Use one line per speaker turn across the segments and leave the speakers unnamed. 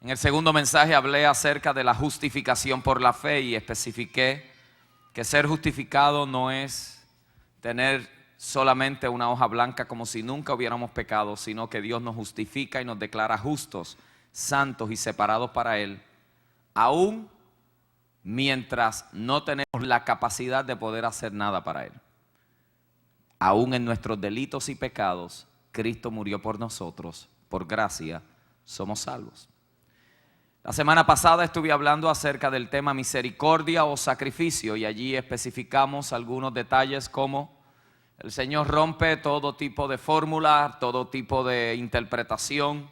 En el segundo mensaje hablé acerca de la justificación por la fe y especifiqué que ser justificado no es tener solamente una hoja blanca como si nunca hubiéramos pecado, sino que Dios nos justifica y nos declara justos, santos y separados para Él, aún mientras no tenemos la capacidad de poder hacer nada para Él. Aún en nuestros delitos y pecados, Cristo murió por nosotros, por gracia somos salvos. La semana pasada estuve hablando acerca del tema misericordia o sacrificio y allí especificamos algunos detalles como el Señor rompe todo tipo de fórmula, todo tipo de interpretación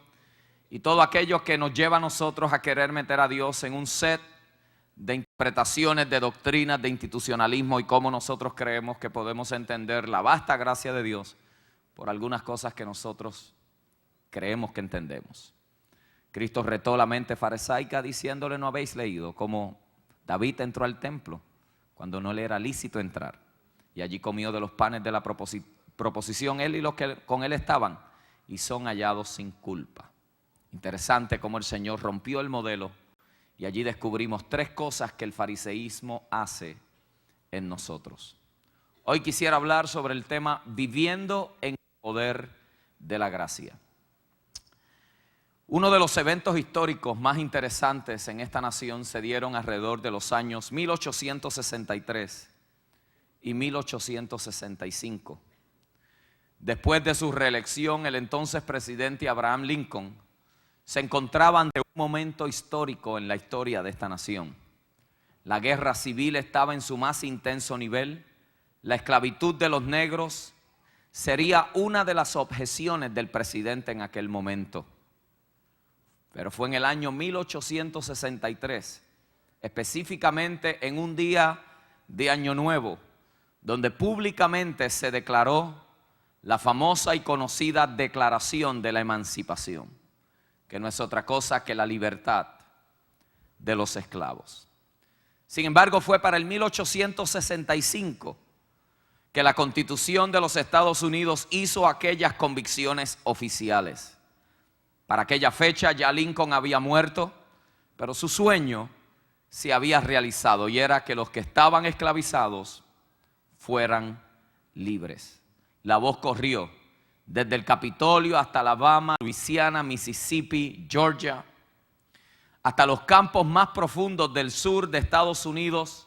y todo aquello que nos lleva a nosotros a querer meter a Dios en un set de interpretaciones, de doctrinas, de institucionalismo y cómo nosotros creemos que podemos entender la vasta gracia de Dios por algunas cosas que nosotros creemos que entendemos. Cristo retó la mente farisaica diciéndole: ¿no habéis leído cómo David entró al templo cuando no le era lícito entrar? Y allí comió de los panes de la proposición él y los que con él estaban, y son hallados sin culpa. Interesante cómo el Señor rompió el modelo y allí descubrimos tres cosas que el fariseísmo hace en nosotros. Hoy quisiera hablar sobre el tema viviendo en el poder de la gracia. Uno de los eventos históricos más interesantes en esta nación se dieron alrededor de los años 1863 y 1865. Después de su reelección, el entonces presidente Abraham Lincoln se encontraba ante un momento histórico en la historia de esta nación. La guerra civil estaba en su más intenso nivel. La esclavitud de los negros sería una de las objeciones del presidente en aquel momento. Pero fue en el año 1863, específicamente en un día de Año Nuevo, donde públicamente se declaró la famosa y conocida Declaración de la Emancipación, que no es otra cosa que la libertad de los esclavos. Sin embargo, fue para el 1865 que la Constitución de los Estados Unidos hizo aquellas convicciones oficiales. Para aquella fecha ya Lincoln había muerto, pero su sueño se había realizado y era que los que estaban esclavizados fueran libres. La voz corrió desde el Capitolio hasta Alabama, Luisiana, Mississippi, Georgia, hasta los campos más profundos del sur de Estados Unidos.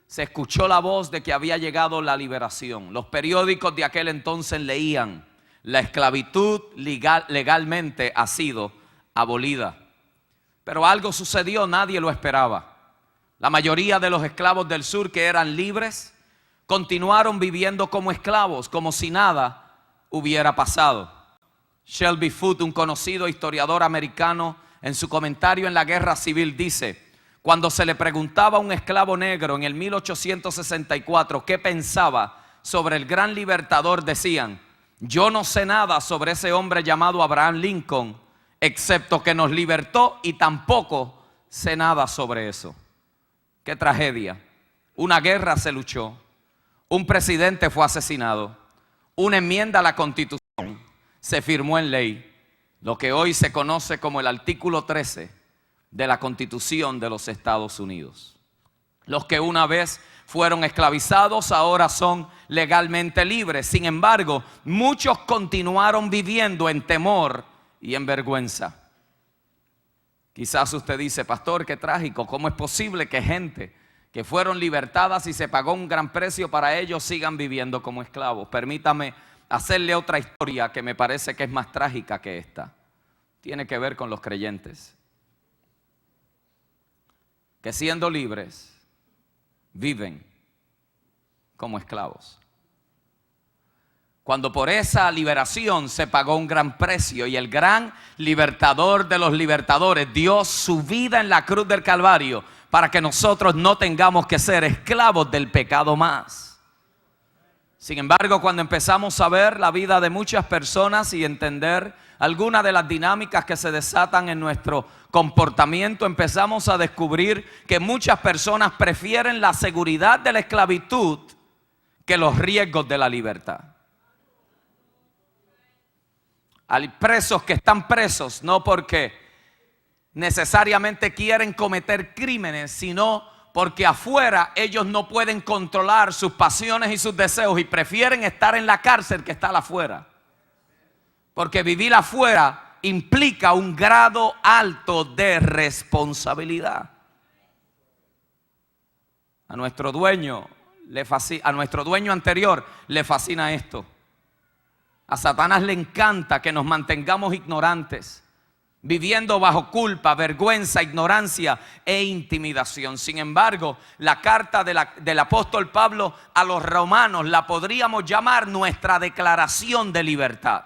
Se escuchó la voz de que había llegado la liberación. Los periódicos de aquel entonces leían: la esclavitud legalmente ha sido abolida. Pero algo sucedió, nadie lo esperaba. La mayoría de los esclavos del sur que eran libres continuaron viviendo como esclavos, como si nada hubiera pasado. Shelby Foote, un conocido historiador americano, en su comentario en la Guerra Civil dice: cuando se le preguntaba a un esclavo negro en el 1864 qué pensaba sobre el gran libertador, decían: yo no sé nada sobre ese hombre llamado Abraham Lincoln, excepto que nos libertó, y tampoco sé nada sobre eso. ¡Qué tragedia! Una guerra se luchó, un presidente fue asesinado, una enmienda a la Constitución se firmó en ley, lo que hoy se conoce como el artículo 13 de la Constitución de los Estados Unidos. Los que una vez fueron esclavizados ahora son legalmente libres. Sin embargo, muchos continuaron viviendo en temor y en vergüenza. Quizás usted dice: pastor, qué trágico, ¿cómo es posible que gente que fueron libertadas y se pagó un gran precio para ellos sigan viviendo como esclavos? Permítame hacerle otra historia que me parece que es más trágica que esta. Tiene que ver con los creyentes, que siendo libres viven como esclavos. Cuando por esa liberación se pagó un gran precio y el gran libertador de los libertadores dio su vida en la cruz del Calvario para que nosotros no tengamos que ser esclavos del pecado más. Sin embargo, cuando empezamos a ver la vida de muchas personas y entender algunas de las dinámicas que se desatan en nuestro comportamiento, empezamos a descubrir que muchas personas prefieren la seguridad de la esclavitud que los riesgos de la libertad. Hay presos que están presos no porque necesariamente quieren cometer crímenes, sino porque afuera ellos no pueden controlar sus pasiones y sus deseos y prefieren estar en la cárcel que estar afuera. Porque vivir afuera implica un grado alto de responsabilidad. A nuestro dueño anterior le fascina esto. A Satanás le encanta que nos mantengamos ignorantes, viviendo bajo culpa, vergüenza, ignorancia e intimidación. Sin embargo, la carta del apóstol Pablo a los romanos la podríamos llamar nuestra declaración de libertad.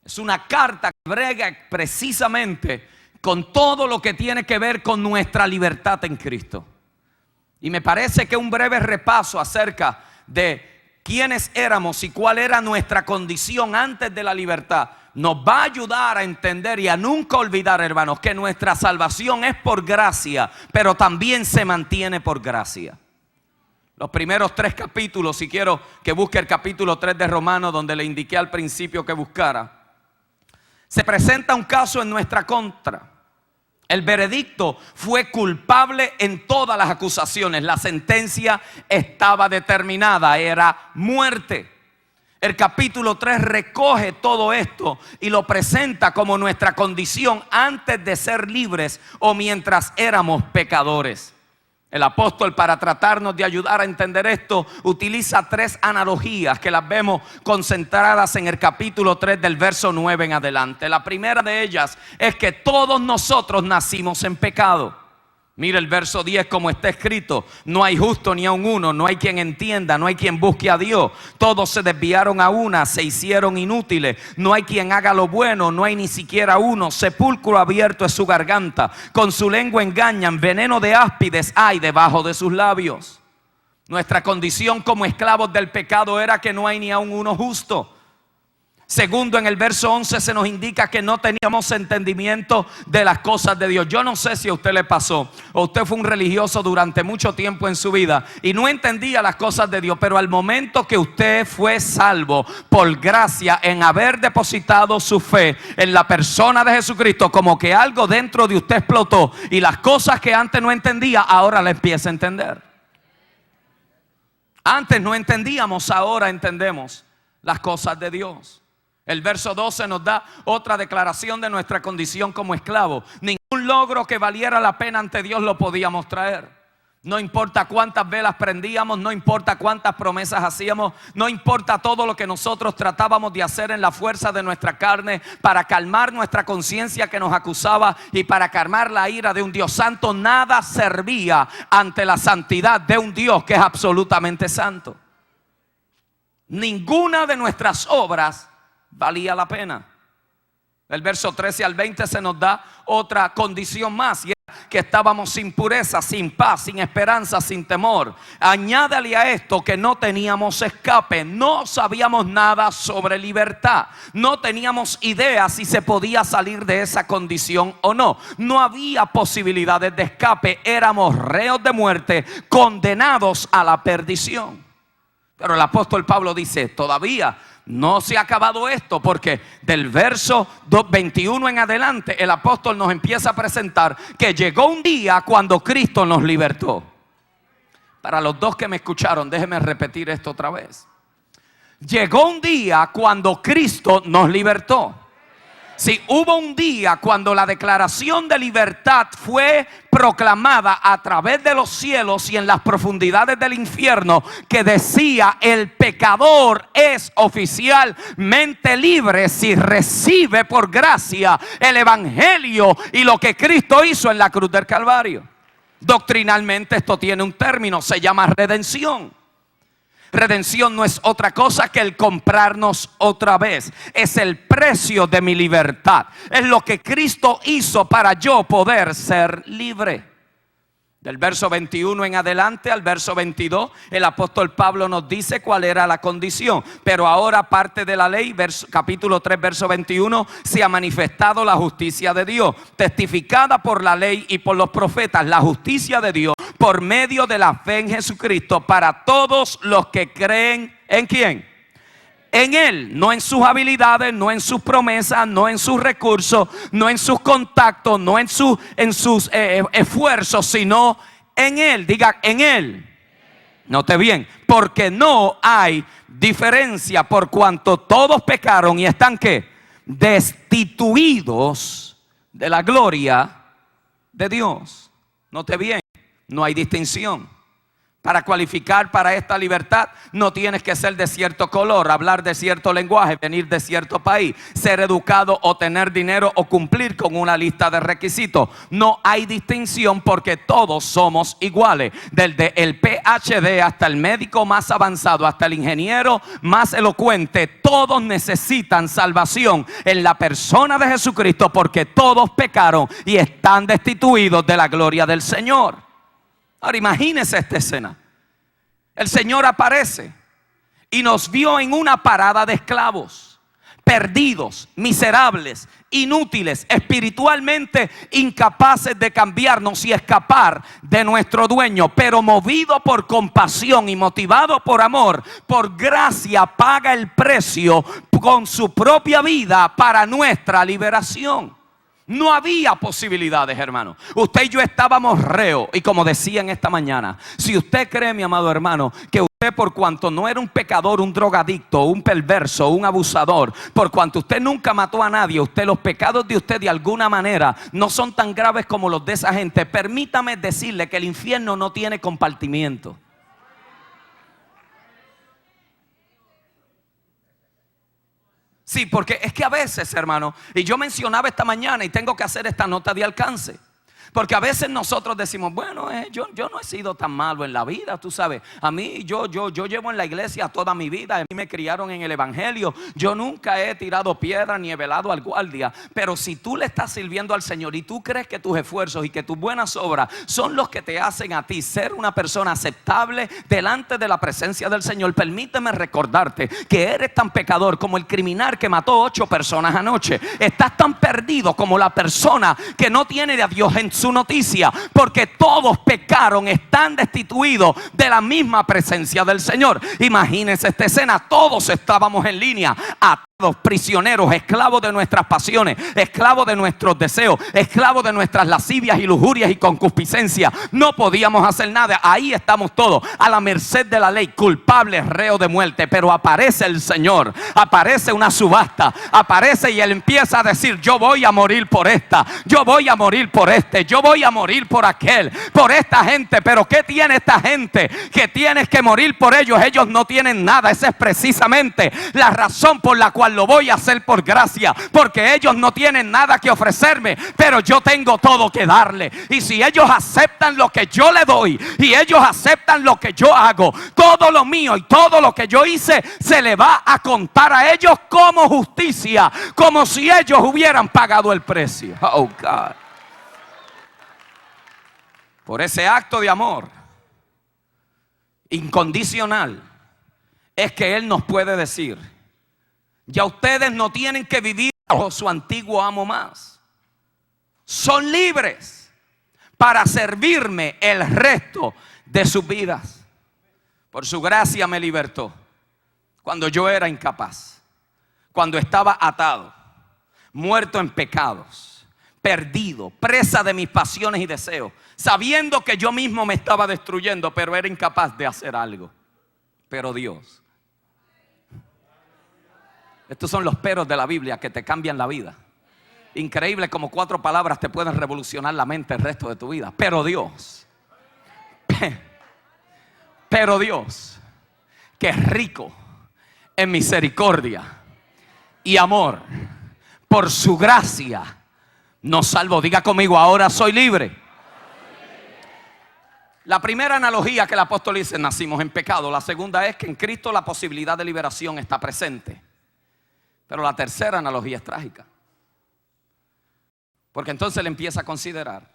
Es una carta que brega precisamente con todo lo que tiene que ver con nuestra libertad en Cristo. Y me parece que un breve repaso acerca de quiénes éramos y cuál era nuestra condición antes de la libertad nos va a ayudar a entender y a nunca olvidar, hermanos, que nuestra salvación es por gracia, pero también se mantiene por gracia. Los primeros 3 capítulos, si quiero que busque el capítulo 3 de Romanos, donde le indiqué al principio que buscara, se presenta un caso en nuestra contra. El veredicto fue culpable en todas las acusaciones. La sentencia estaba determinada, era muerte. El capítulo 3 recoge todo esto y lo presenta como nuestra condición antes de ser libres o mientras éramos pecadores. El apóstol, para tratarnos de ayudar a entender esto, utiliza 3 analogías que las vemos concentradas en el capítulo 3 del verso 9 en adelante. La primera de ellas es que todos nosotros nacimos en pecado. Mira el verso 10 como está escrito: no hay justo ni aun uno, no hay quien entienda, no hay quien busque a Dios. Todos se desviaron a una, se hicieron inútiles. No hay quien haga lo bueno, no hay ni siquiera uno. Sepulcro abierto es su garganta, con su lengua engañan, veneno de áspides hay debajo de sus labios. Nuestra condición como esclavos del pecado era que no hay ni aun uno justo. Segundo, en el verso 11 se nos indica que no teníamos entendimiento de las cosas de Dios. Yo no sé si a usted le pasó, o usted fue un religioso durante mucho tiempo en su vida y no entendía las cosas de Dios, pero al momento que usted fue salvo por gracia en haber depositado su fe en la persona de Jesucristo, como que algo dentro de usted explotó y las cosas que antes no entendía, ahora las empieza a entender. Antes no entendíamos, ahora entendemos las cosas de Dios. El verso 12 nos da otra declaración de nuestra condición como esclavo. Ningún logro que valiera la pena ante Dios lo podíamos traer. No importa cuántas velas prendíamos, no importa cuántas promesas hacíamos, no importa todo lo que nosotros tratábamos de hacer en la fuerza de nuestra carne para calmar nuestra conciencia que nos acusaba y para calmar la ira de un Dios santo. Nada servía ante la santidad de un Dios que es absolutamente santo. Ninguna de nuestras obras valía la pena. El verso 13 al 20 se nos da otra condición más, y era que estábamos sin pureza, sin paz, sin esperanza, sin temor. Añádale a esto que no teníamos escape, no sabíamos nada sobre libertad, no teníamos idea si se podía salir de esa condición o no. No había posibilidades de escape, éramos reos de muerte, condenados a la perdición. Pero el apóstol Pablo dice: todavía no se ha acabado esto, porque del verso 21 en adelante el apóstol nos empieza a presentar que llegó un día cuando Cristo nos libertó. Para los 2 que me escucharon, déjenme repetir esto otra vez. Llegó un día cuando Cristo nos libertó. Si hubo un día cuando la declaración de libertad fue proclamada a través de los cielos y en las profundidades del infierno, que decía: el pecador es oficialmente libre si recibe por gracia el evangelio y lo que Cristo hizo en la cruz del Calvario. Doctrinalmente esto tiene un término, se llama redención. Redención no es otra cosa que el comprarnos otra vez. Es el precio de mi libertad. Es lo que Cristo hizo para yo poder ser libre. Del verso 21 en adelante al verso 22, el apóstol Pablo nos dice cuál era la condición. Pero ahora, parte de la ley, capítulo 3, verso 21, se ha manifestado la justicia de Dios, testificada por la ley y por los profetas, la justicia de Dios por medio de la fe en Jesucristo para todos los que creen. ¿En quién?
en Él, no en sus habilidades, no en sus promesas, no en sus recursos, no en sus contactos, no en sus esfuerzos, sino en Él. Diga, en Él. Note bien, porque no hay diferencia, por cuanto todos pecaron y están ¿qué? Destituidos de la gloria de Dios. Note bien, no hay distinción. Para cualificar para esta libertad no tienes que ser de cierto color, hablar de cierto lenguaje, venir de cierto país, ser educado o tener dinero o cumplir con una lista de requisitos. No hay distinción porque todos somos iguales. Desde el PhD hasta el médico más avanzado, hasta el ingeniero más elocuente, todos necesitan salvación en la persona de Jesucristo porque todos pecaron y están destituidos de la gloria del Señor. Ahora imagínese esta escena. El Señor aparece y nos vio en una parada de esclavos, perdidos, miserables, inútiles, espiritualmente incapaces de cambiarnos y escapar de nuestro dueño, pero movido por compasión y motivado por amor, por gracia paga el precio con su propia vida para nuestra liberación. No había posibilidades, hermano. Usted y yo estábamos reos. Y como decía en esta mañana, si usted cree, mi amado hermano, que usted por cuanto no era un pecador, un drogadicto, un perverso, un abusador, por cuanto usted nunca mató a nadie, los pecados de usted de alguna manera no son tan graves como los de esa gente, permítame decirle que el infierno no tiene compartimiento. Sí, porque es que a veces, hermano, y yo mencionaba esta mañana y tengo que hacer esta nota de alcance. Porque a veces nosotros decimos, bueno, yo no he sido tan malo en la vida, tú sabes. A mí, yo llevo en la iglesia toda mi vida. A mí me criaron en el evangelio. Yo nunca he tirado piedra ni he velado al guardia. Pero si tú le estás sirviendo al Señor y tú crees que tus esfuerzos y que tus buenas obras son los que te hacen a ti ser una persona aceptable delante de la presencia del Señor, permíteme recordarte que eres tan pecador como el criminal que mató 8 personas anoche. Estás tan perdido como la persona que no tiene a Dios en su noticia, porque todos pecaron, están destituidos de la misma presencia del Señor. Imagínense esta escena, todos estábamos en línea, atados, prisioneros, esclavos de nuestras pasiones, esclavos de nuestros deseos, esclavos de nuestras lascivias y lujurias y concupiscencias. No podíamos hacer nada, ahí estamos todos a la merced de la ley, culpables, reos de muerte. Pero aparece el Señor, aparece una subasta, aparece y Él empieza a decir, yo voy a morir por esta, yo voy a morir por este, yo voy a morir por aquel, por esta gente. Pero ¿qué tiene esta gente? Que tienes que morir por ellos. Ellos no tienen nada. Esa es precisamente la razón por la cual lo voy a hacer por gracia, porque ellos no tienen nada que ofrecerme, pero yo tengo todo que darle. Y si ellos aceptan lo que yo le doy y ellos aceptan lo que yo hago, todo lo mío y todo lo que yo hice se le va a contar a ellos como justicia, como si ellos hubieran pagado el precio. Oh God. Por ese acto de amor incondicional es que Él nos puede decir, ya ustedes no tienen que vivir bajo su antiguo amo más. Son libres para servirme el resto de sus vidas. Por su gracia me libertó cuando yo era incapaz, cuando estaba atado, muerto en pecados, perdido, presa de mis pasiones y deseos, sabiendo que yo mismo me estaba destruyendo, pero era incapaz de hacer algo. Pero Dios. Estos son los peros de la Biblia que te cambian la vida. Increíble como 4 palabras te pueden revolucionar la mente el resto de tu vida. Pero Dios, que es rico en misericordia y amor, por su gracia nos salvó. Diga conmigo, ahora soy libre. La primera analogía que el apóstol dice, nacimos en pecado. La segunda es que en Cristo la posibilidad de liberación está presente. Pero la tercera analogía es trágica. Porque entonces él empieza a considerar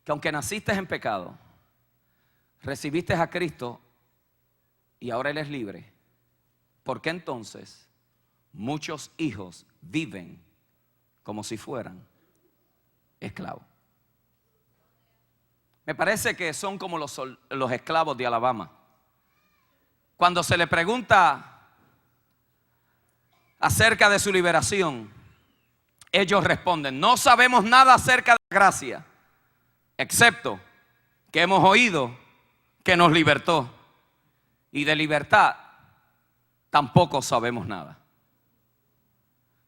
que aunque naciste en pecado, recibiste a Cristo y ahora Él es libre. ¿Por qué entonces muchos hijos viven como si fueran esclavos? Me parece que son como los esclavos de Alabama. Cuando se le pregunta acerca de su liberación, ellos responden: no sabemos nada acerca de la gracia, excepto que hemos oído que nos libertó, y de libertad tampoco sabemos nada.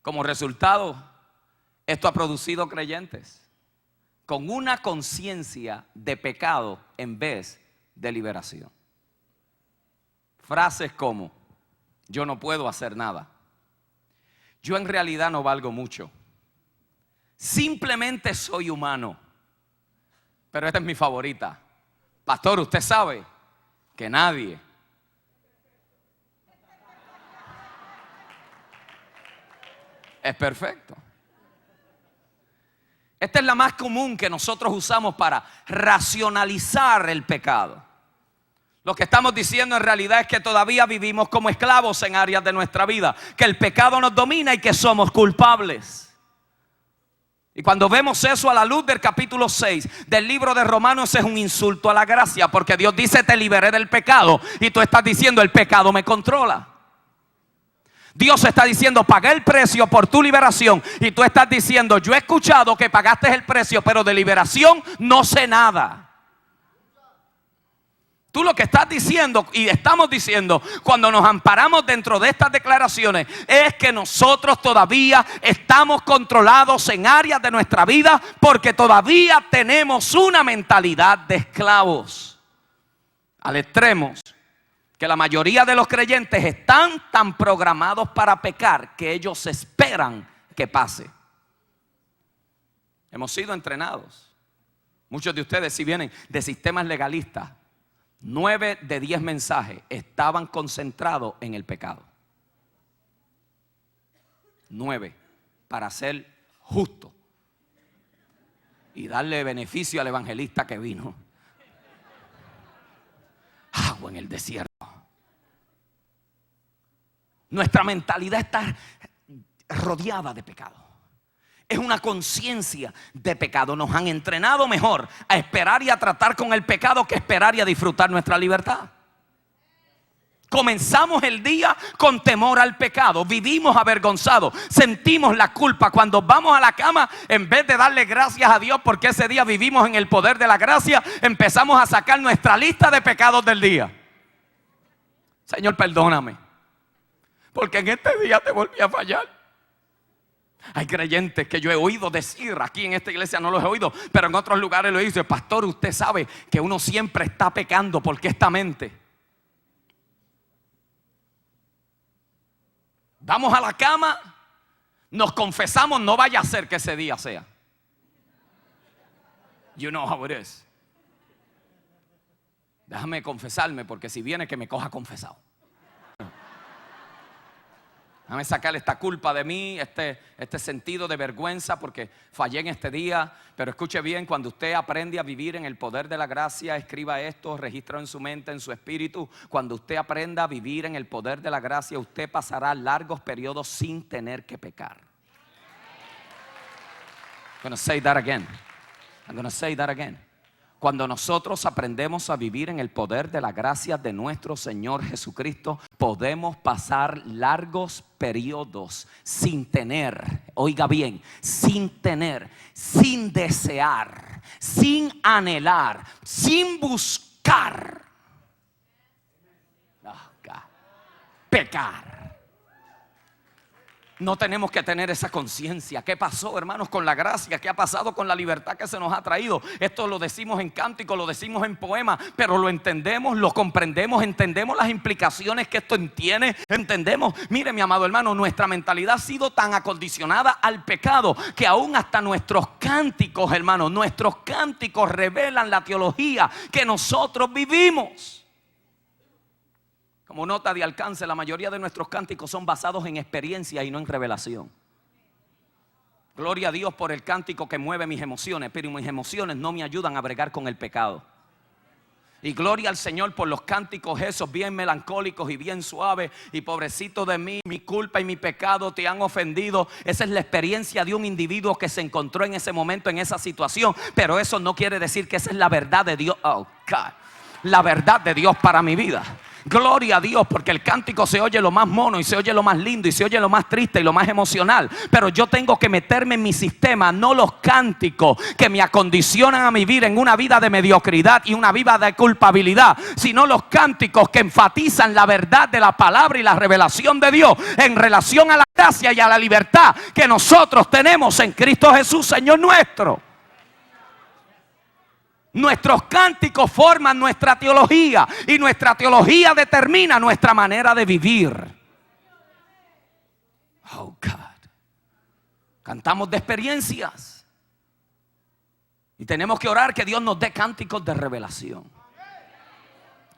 Como resultado, esto ha producido creyentes con una conciencia de pecado en vez de liberación. Frases como: yo no puedo hacer nada, yo en realidad no valgo mucho, simplemente soy humano. Pero esta es mi favorita: pastor, usted sabe que nadie es perfecto. Esta es la más común que nosotros usamos para racionalizar el pecado. Lo que estamos diciendo en realidad es que todavía vivimos como esclavos en áreas de nuestra vida, que el pecado nos domina y que somos culpables. Y cuando vemos eso a la luz del capítulo 6 del libro de Romanos, es un insulto a la gracia, porque Dios dice: te liberé del pecado, y tú estás diciendo: el pecado me controla. Dios está diciendo: pagué el precio por tu liberación, y tú estás diciendo: yo he escuchado que pagaste el precio, pero de liberación no sé nada. Tú lo que estás diciendo y estamos diciendo cuando nos amparamos dentro de estas declaraciones es que nosotros todavía estamos controlados en áreas de nuestra vida, porque todavía tenemos una mentalidad de esclavos, al extremo que la mayoría de los creyentes están tan programados para pecar que ellos esperan que pase. Hemos sido entrenados. Muchos de ustedes, si vienen de sistemas legalistas, 9 de 10 mensajes estaban concentrados en el pecado. 9, para ser justo y darle beneficio al evangelista que vino. Agua en el desierto. Nuestra mentalidad está rodeada de pecado. Es una conciencia de pecado. Nos han entrenado mejor a esperar y a tratar con el pecado que esperar y a disfrutar nuestra libertad. Comenzamos el día con temor al pecado, vivimos avergonzados, sentimos la culpa. Cuando vamos a la cama, en vez de darle gracias a Dios porque ese día vivimos en el poder de la gracia, empezamos a sacar nuestra lista de pecados del día. Señor, perdóname, porque en este día te volví a fallar. Hay creyentes que yo he oído decir, aquí en esta iglesia no los he oído, pero en otros lugares lo he dicho: pastor, usted sabe que uno siempre está pecando porque esta mente. Vamos a la cama, nos confesamos, no vaya a ser que ese día sea. You know how it is. Déjame confesarme, porque si viene que me coja confesado. Déjame sacarle esta culpa de mí, este sentido de vergüenza porque fallé en este día. Pero escuche bien, cuando usted aprende a vivir en el poder de la gracia, escriba esto, regístralo en su mente, en su espíritu. Cuando usted aprenda a vivir en el poder de la gracia, usted pasará largos periodos sin tener que pecar. I'm going to say that again. I'm going to say that again. Cuando nosotros aprendemos a vivir en el poder de la gracia de nuestro Señor Jesucristo, podemos pasar largos periodos sin tener, oiga bien, sin tener, sin desear, sin anhelar, sin buscar, pecar. No tenemos que tener esa conciencia. ¿Qué pasó, hermanos, con la gracia? ¿Qué ha pasado con la libertad que se nos ha traído? Esto lo decimos en cántico, lo decimos en poema, pero lo entendemos, lo comprendemos, entendemos las implicaciones que esto tiene, entendemos. Mire, mi amado hermano, nuestra mentalidad ha sido tan acondicionada al pecado que aún hasta nuestros cánticos, hermanos, nuestros cánticos revelan la teología que nosotros vivimos. Como nota de alcance, la mayoría de nuestros cánticos son basados en experiencia y no en revelación. Gloria a Dios por el cántico que mueve mis emociones, pero mis emociones no me ayudan a bregar con el pecado. Y gloria al Señor por los cánticos esos bien melancólicos y bien suaves. Y pobrecito de mí, mi culpa y mi pecado te han ofendido. Esa es la experiencia de un individuo que se encontró en ese momento, en esa situación. Pero eso no quiere decir que esa es la verdad de Dios. Oh God, la verdad de Dios para mi vida. Gloria a Dios, porque el cántico se oye lo más mono y se oye lo más lindo y se oye lo más triste y lo más emocional. Pero yo tengo que meterme en mi sistema, no los cánticos que me acondicionan a vivir en una vida de mediocridad y una vida de culpabilidad, sino los cánticos que enfatizan la verdad de la palabra y la revelación de Dios en relación a la gracia y a la libertad que nosotros tenemos en Cristo Jesús, Señor nuestro. Nuestros cánticos forman nuestra teología y nuestra teología determina nuestra manera de vivir. Oh God. Cantamos de experiencias y tenemos que orar que Dios nos dé cánticos de revelación.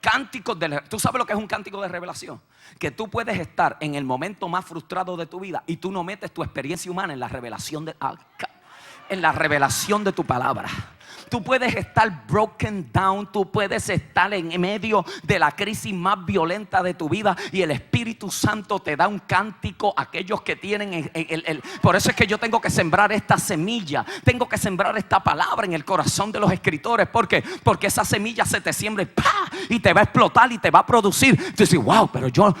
Cánticos de... ¿Tú sabes lo que es un cántico de revelación? Que tú puedes estar en el momento más frustrado de tu vida y tú no metes tu experiencia humana en la revelación de tu palabra. Tú puedes estar broken down, tú puedes estar en medio de la crisis más violenta de tu vida y el Espíritu Santo te da un cántico a aquellos que tienen por eso es que yo tengo que sembrar esta semilla, tengo que sembrar esta palabra en el corazón de los escritores. ¿Por qué? Porque esa semilla se te siembra y te va a explotar y te va a producir. Tú dices, wow, pero yo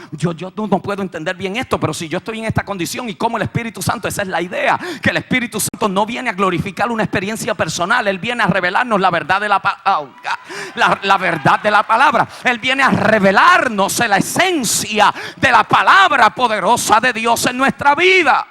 no puedo entender bien esto, pero si yo estoy en esta condición y como el Espíritu Santo, esa es la idea, que el Espíritu Santo no viene a glorificar una experiencia personal, Él viene a revelarnos la verdad de la verdad de la palabra. Él viene a revelarnos la esencia de la palabra poderosa de Dios en nuestra vida.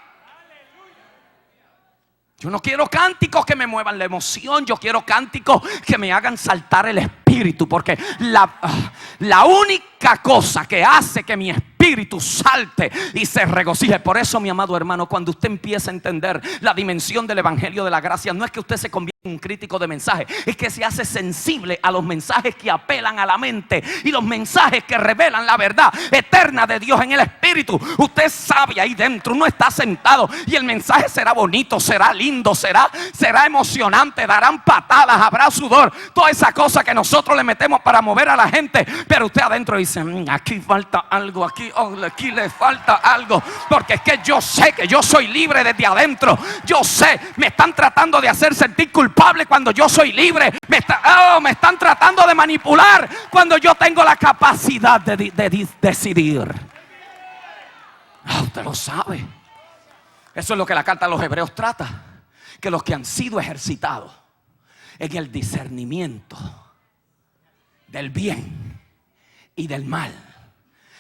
Yo no quiero cánticos que me muevan la emoción, yo quiero cánticos que me hagan saltar el espíritu, porque la única cosa que hace que mi espíritu salte y se regocije. Por eso, mi amado hermano, cuando usted empieza a entender la dimensión del evangelio de la gracia, no es que usted se convierta en un crítico de mensajes, es que se hace sensible a los mensajes que apelan a la mente y los mensajes que revelan la verdad eterna de Dios en el espíritu. Usted sabe ahí dentro, uno está sentado y el mensaje será bonito, será lindo, será emocionante, darán patadas, habrá sudor, toda esa cosa que nosotros le metemos para mover a la gente, pero usted adentro dice, aquí falta algo, aquí le falta algo, porque es que yo sé que yo soy libre desde adentro. Yo sé, me están tratando de hacer sentir culpable cuando yo soy libre, me están tratando de manipular cuando yo tengo la capacidad de decidir. Usted lo sabe. Eso es lo que la carta a los Hebreos trata, que los que han sido ejercitados en el discernimiento del bien y del mal.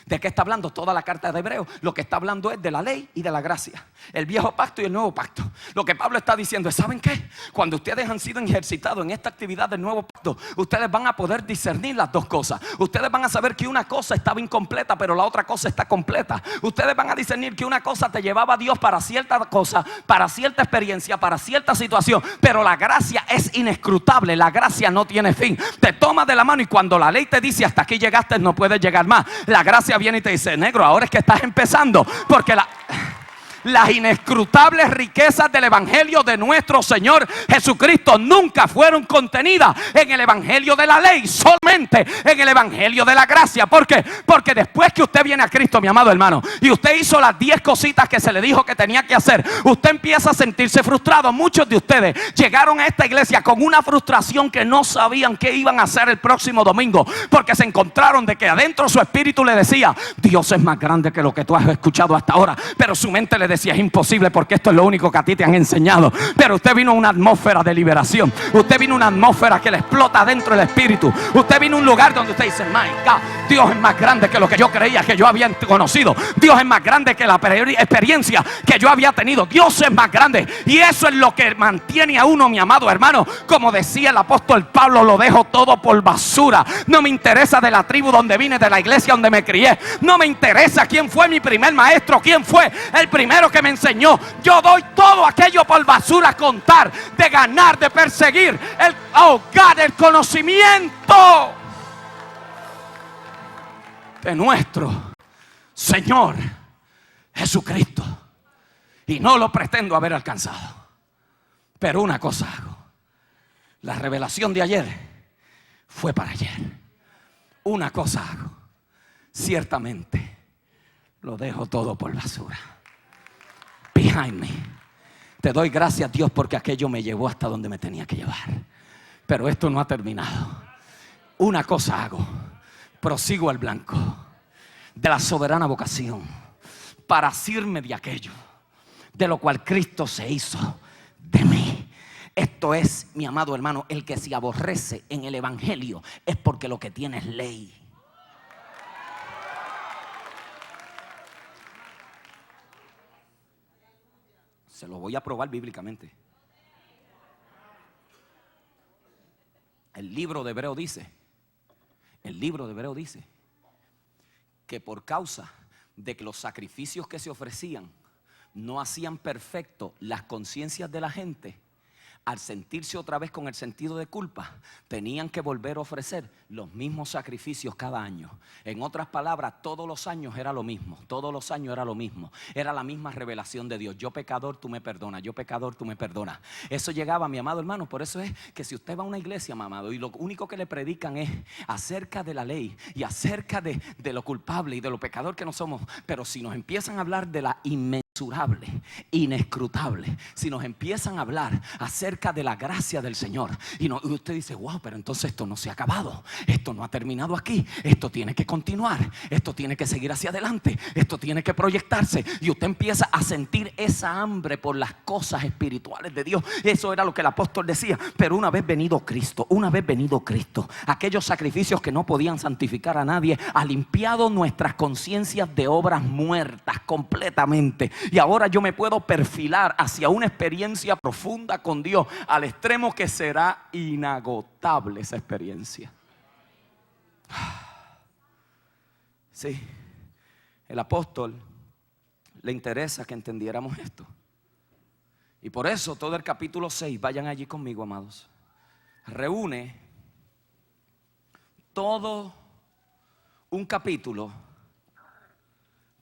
¿De qué está hablando toda la carta de Hebreos? Lo que está hablando es de la ley y de la gracia, el viejo pacto y el nuevo pacto. Lo que Pablo está diciendo es, ¿saben qué? Cuando ustedes han sido ejercitados en esta actividad del nuevo pacto, ustedes van a poder discernir las dos cosas. Ustedes van a saber que una cosa estaba incompleta, pero la otra cosa está completa. Ustedes van a discernir que una cosa te llevaba a Dios para cierta cosa, para cierta experiencia, para cierta situación, pero la gracia es inescrutable. La gracia no tiene fin. Te toma de la mano y cuando la ley te dice hasta aquí llegaste, no puedes llegar más, la gracia viene y te dice, negro, ahora es que estás empezando, porque las inescrutables riquezas del evangelio de nuestro Señor Jesucristo nunca fueron contenidas en el evangelio de la ley, solamente en el evangelio de la gracia. ¿Por qué? Porque después que usted viene a Cristo, mi amado hermano, y usted hizo las 10 cositas que se le dijo que tenía que hacer, usted empieza a sentirse frustrado. Muchos de ustedes llegaron a esta iglesia con una frustración que no sabían qué iban a hacer el próximo domingo, porque se encontraron de que adentro su espíritu le decía, Dios es más grande que lo que tú has escuchado hasta ahora, pero su mente le decía, es imposible porque esto es lo único que a ti te han enseñado. Pero usted vino a una atmósfera de liberación, usted vino a una atmósfera que le explota dentro del espíritu. Usted vino a un lugar donde usted dice, my God, Dios es más grande que lo que yo creía que yo había conocido. Dios es más grande que la experiencia que yo había tenido. Dios es más grande, y eso es lo que mantiene a uno, mi amado hermano. Como decía el apóstol Pablo, lo dejo todo por basura. No me interesa de la tribu donde vine, de la iglesia donde me crié. No me interesa quién fue mi primer maestro, quién fue el primero que me enseñó. Yo doy todo aquello por basura con tal de ganar, de perseguir el conocimiento de nuestro Señor Jesucristo. Y no lo pretendo haber alcanzado, pero una cosa hago: la revelación de ayer fue para ayer. Una cosa hago: ciertamente lo dejo todo por basura. Behind me. Te doy gracias, Dios, porque aquello me llevó hasta donde me tenía que llevar. Pero esto no ha terminado. Una cosa hago: prosigo al blanco de la soberana vocación para asirme de aquello de lo cual Cristo se hizo de mí. Esto es, mi amado hermano, el que se aborrece en el evangelio es porque lo que tiene es ley. Se lo voy a probar bíblicamente. El libro de Hebreo dice que por causa de que los sacrificios que se ofrecían no hacían perfecto las conciencias de la gente, al sentirse otra vez con el sentido de culpa, tenían que volver a ofrecer los mismos sacrificios cada año. En otras palabras, todos los años era lo mismo. Todos los años era lo mismo. Era la misma revelación de Dios. Yo pecador, tú me perdonas. Yo pecador, tú me perdonas. Eso llegaba, mi amado hermano. Por eso es que si usted va a una iglesia, mi amado, y lo único que le predican es acerca de la ley y acerca de lo culpable y de lo pecador que no somos. Pero si nos empiezan a hablar de la inmensurable, inescrutable, si nos empiezan a hablar acerca de la gracia del Señor y usted dice, wow, pero entonces esto no se ha acabado, esto no ha terminado aquí, esto tiene que continuar, esto tiene que seguir hacia adelante, esto tiene que proyectarse, y usted empieza a sentir esa hambre por las cosas espirituales de Dios. Eso era lo que el apóstol decía. Pero una vez venido Cristo, aquellos sacrificios que no podían santificar a nadie, ha limpiado nuestras conciencias de obras muertas completamente, y ahora yo me puedo perfilar hacia una experiencia profunda con Dios, al extremo que será inagotable esa experiencia. Sí, el apóstol le interesa que entendiéramos esto. Y por eso todo el capítulo 6, vayan allí conmigo, amados, reúne todo un capítulo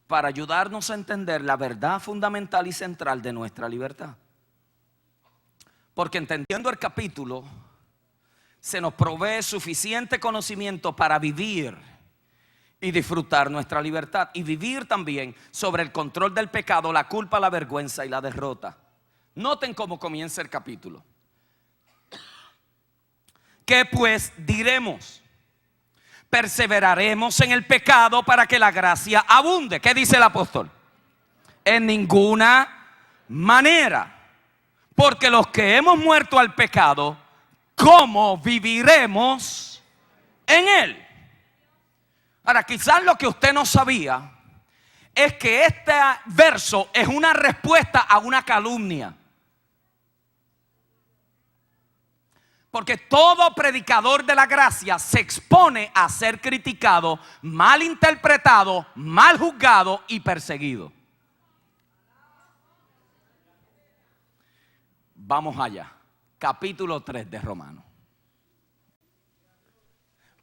para ayudarnos a entender la verdad fundamental y central de nuestra libertad. Porque entendiendo el capítulo, se nos provee suficiente conocimiento para vivir y disfrutar nuestra libertad, y vivir también sobre el control del pecado, la culpa, la vergüenza y la derrota. Noten cómo comienza el capítulo. ¿Qué pues diremos? ¿Perseveraremos en el pecado para que la gracia abunde? ¿Qué dice el apóstol? En ninguna manera. Porque los que hemos muerto al pecado, ¿cómo viviremos en él? Ahora, quizás lo que usted no sabía es que este verso es una respuesta a una calumnia. Porque todo predicador de la gracia se expone a ser criticado, mal interpretado, mal juzgado y perseguido. Vamos allá, capítulo 3 de Romanos.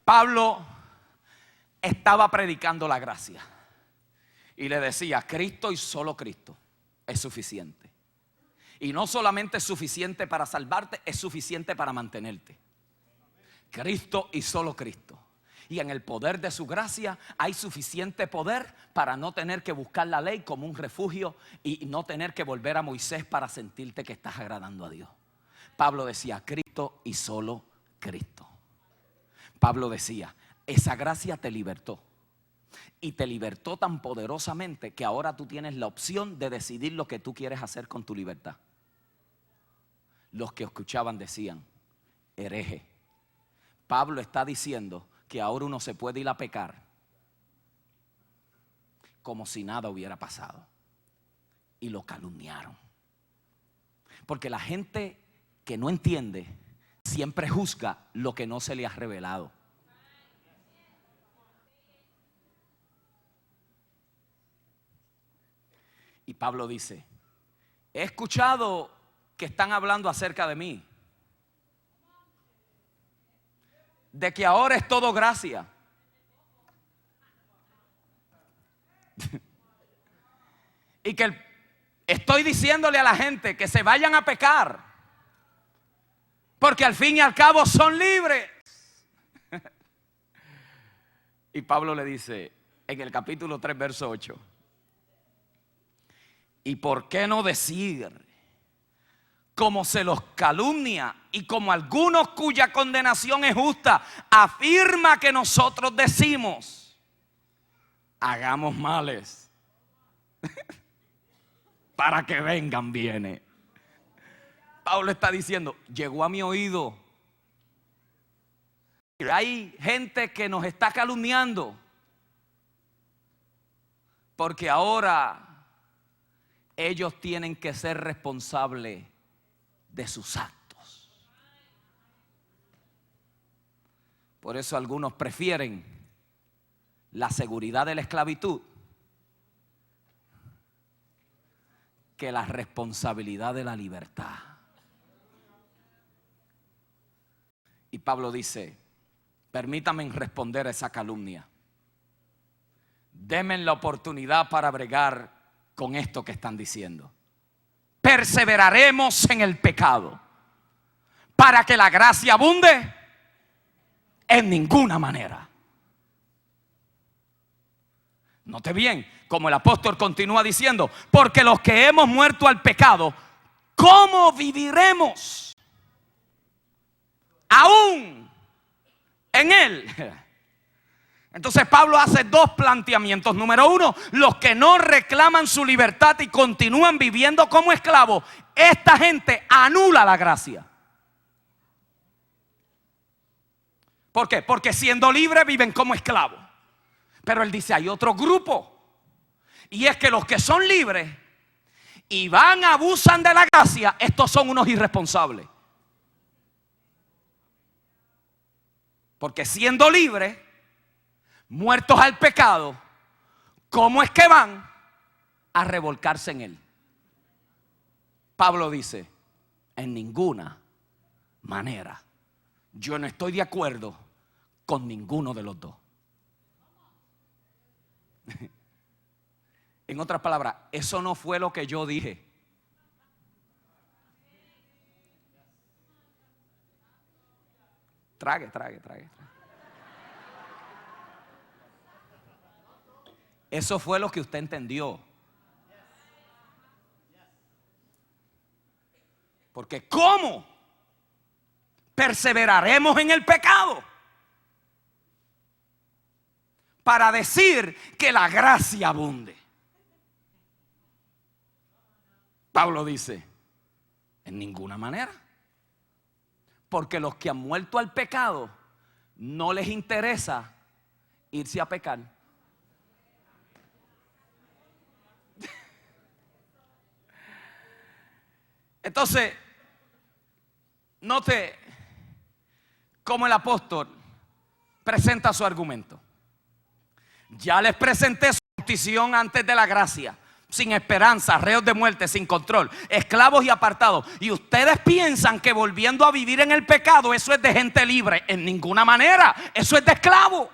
Pablo estaba predicando la gracia y le decía, Cristo y solo Cristo es suficiente. Y no solamente es suficiente para salvarte, es suficiente para mantenerte. Cristo y solo Cristo. Y en el poder de su gracia hay suficiente poder para no tener que buscar la ley como un refugio y no tener que volver a Moisés para sentirte que estás agradando a Dios. Pablo decía, Cristo y solo Cristo. Pablo decía, esa gracia te libertó. Y te libertó tan poderosamente que ahora tú tienes la opción de decidir lo que tú quieres hacer con tu libertad. Los que escuchaban decían, hereje. Pablo está diciendo que ahora uno se puede ir a pecar como si nada hubiera pasado. Y lo calumniaron. Porque la gente que no entiende siempre juzga lo que no se le ha revelado. Y Pablo dice, he escuchado que están hablando acerca de mí, de que ahora es todo gracia. Y que estoy diciéndole a la gente que se vayan a pecar, porque al fin y al cabo son libres. Y Pablo le dice en el capítulo 3, verso 8, ¿y por qué no decir como se los calumnia y como algunos cuya condenación es justa, afirma que nosotros decimos, hagamos males para que vengan bienes. Pablo está diciendo, llegó a mi oído, hay gente que nos está calumniando, porque ahora ellos tienen que ser responsables de sus actos. Por eso algunos prefieren la seguridad de la esclavitud que la responsabilidad de la libertad. Y Pablo dice, permítanme responder a esa calumnia. Denme la oportunidad para bregar con esto que están diciendo. Perseveraremos en el pecado para que la gracia abunde. En ninguna manera. Note bien, como el apóstol continúa diciendo, porque los que hemos muerto al pecado, ¿cómo viviremos aún en él? Entonces Pablo hace dos planteamientos. Número uno, los que no reclaman su libertad y continúan viviendo como esclavos, esta gente anula la gracia. ¿Por qué? Porque siendo libres viven como esclavos. Pero él dice, hay otro grupo, y es que los que son libres y van, abusan de la gracia, estos son unos irresponsables. Porque siendo libres, muertos al pecado, ¿cómo es que van a revolcarse en él? Pablo dice, en ninguna manera. Yo no estoy de acuerdo con ninguno de los dos. En otras palabras, eso no fue lo que yo dije. Trague. Eso fue lo que usted entendió. Porque ¿cómo perseveraremos en el pecado para decir que la gracia abunde? Pablo dice, en ninguna manera. Porque los que han muerto al pecado no les interesa irse a pecar. Entonces, note cómo el apóstol presenta su argumento. Ya les presenté su condición antes de la gracia, sin esperanza, reos de muerte, sin control, esclavos y apartados. Y ustedes piensan que volviendo a vivir en el pecado, eso es de gente libre. En ninguna manera, eso es de esclavo.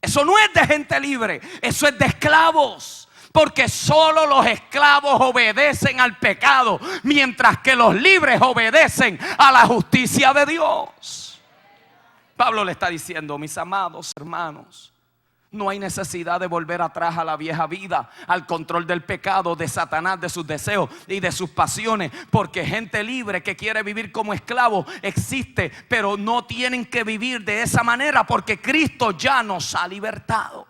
Eso no es de gente libre, eso es de esclavos. Porque solo los esclavos obedecen al pecado, mientras que los libres obedecen a la justicia de Dios. Pablo le está diciendo, mis amados hermanos, no hay necesidad de volver atrás a la vieja vida, al control del pecado, de Satanás, de sus deseos y de sus pasiones. Porque gente libre que quiere vivir como esclavo existe, pero no tienen que vivir de esa manera, porque Cristo ya nos ha libertado.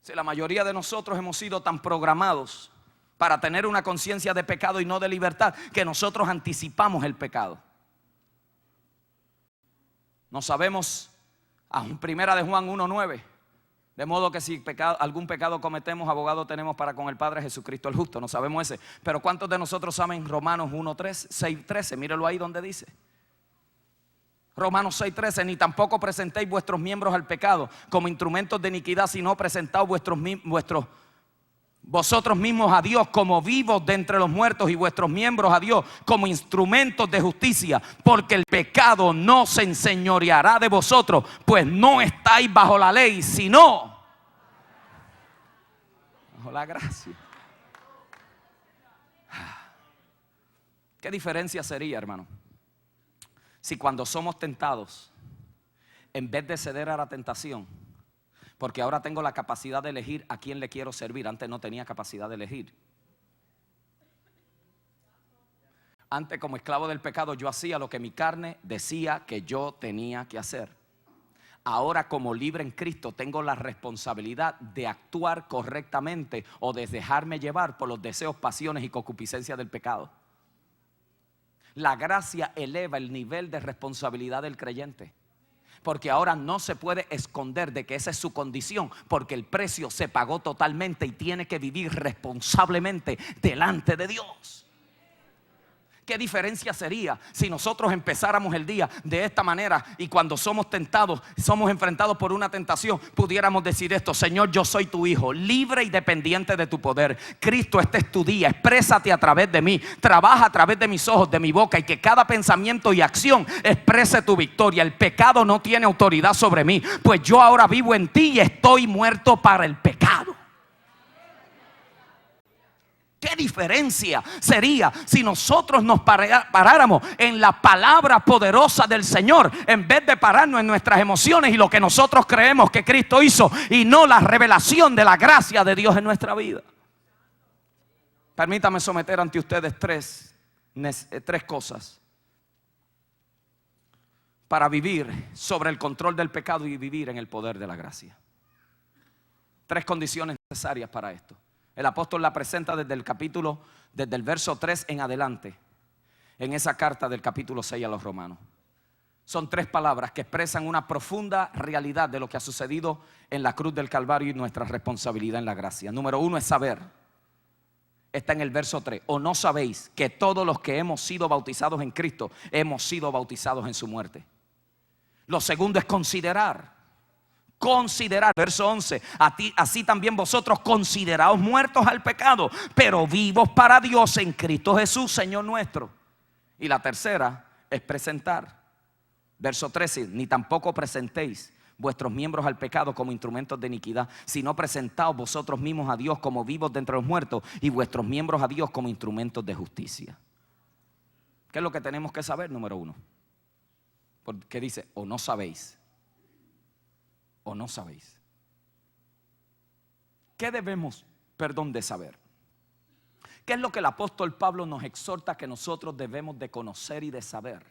Si la mayoría de nosotros hemos sido tan programados para tener una conciencia de pecado y no de libertad, que nosotros anticipamos el pecado. No sabemos, en primera de Juan 1:9, de modo que si algún pecado cometemos, abogado tenemos para con el Padre, Jesucristo el justo. No sabemos ese. Pero ¿cuántos de nosotros saben Romanos 6:13? Míralo ahí donde dice. Romanos 6:13, ni tampoco presentéis vuestros miembros al pecado como instrumentos de iniquidad, sino presentaos vosotros mismos a Dios como vivos de entre los muertos, y vuestros miembros a Dios como instrumentos de justicia. Porque el pecado no se enseñoreará de vosotros, pues no estáis bajo la ley, sino bajo la gracia. ¿Qué diferencia sería, hermano, si cuando somos tentados, en vez de ceder a la tentación, porque ahora tengo la capacidad de elegir a quién le quiero servir, antes no tenía capacidad de elegir, Antes, como esclavo del pecado, yo hacía lo que mi carne decía que yo tenía que hacer. Ahora, como libre en Cristo, tengo la responsabilidad de actuar correctamente o de dejarme llevar por los deseos, pasiones y concupiscencias del pecado. La gracia eleva el nivel de responsabilidad del creyente, porque ahora no se puede esconder de que esa es su condición, porque el precio se pagó totalmente y tiene que vivir responsablemente delante de Dios. ¿Qué diferencia sería si nosotros empezáramos el día de esta manera y cuando somos tentados, somos enfrentados por una tentación, pudiéramos decir esto: Señor, yo soy tu hijo, libre y dependiente de tu poder. Cristo, este es tu día, exprésate a través de mí, trabaja a través de mis ojos, de mi boca, y que cada pensamiento y acción exprese tu victoria. El pecado no tiene autoridad sobre mí, pues yo ahora vivo en ti y estoy muerto para el pecado. ¿Qué diferencia sería si nosotros nos paráramos en la palabra poderosa del Señor, en vez de pararnos en nuestras emociones y lo que nosotros creemos que Cristo hizo, y no la revelación de la gracia de Dios en nuestra vida? Permítame someter ante ustedes tres cosas para vivir sobre el control del pecado y vivir en el poder de la gracia. Tres condiciones necesarias para esto. El apóstol la presenta desde el verso 3 en adelante, en esa carta del capítulo 6 a los Romanos. Son tres palabras que expresan una profunda realidad de lo que ha sucedido en la cruz del Calvario y nuestra responsabilidad en la gracia. Número 1 es saber. Está en el verso 3. ¿O no sabéis que todos los que hemos sido bautizados en Cristo hemos sido bautizados en su muerte? Lo segundo es considerar. Verso 11: así también vosotros consideraos muertos al pecado, pero vivos para Dios en Cristo Jesús, Señor nuestro. Y la tercera es presentar. Verso 13: ni tampoco presentéis vuestros miembros al pecado como instrumentos de iniquidad, sino presentaos vosotros mismos a Dios como vivos de entre los muertos, y vuestros miembros a Dios como instrumentos de justicia. ¿Qué es lo que tenemos que saber? Número 1, porque dice: o no sabéis. ¿O no sabéis? ¿Qué debemos, de saber? ¿Qué es lo que el apóstol Pablo nos exhorta que nosotros debemos de conocer y de saber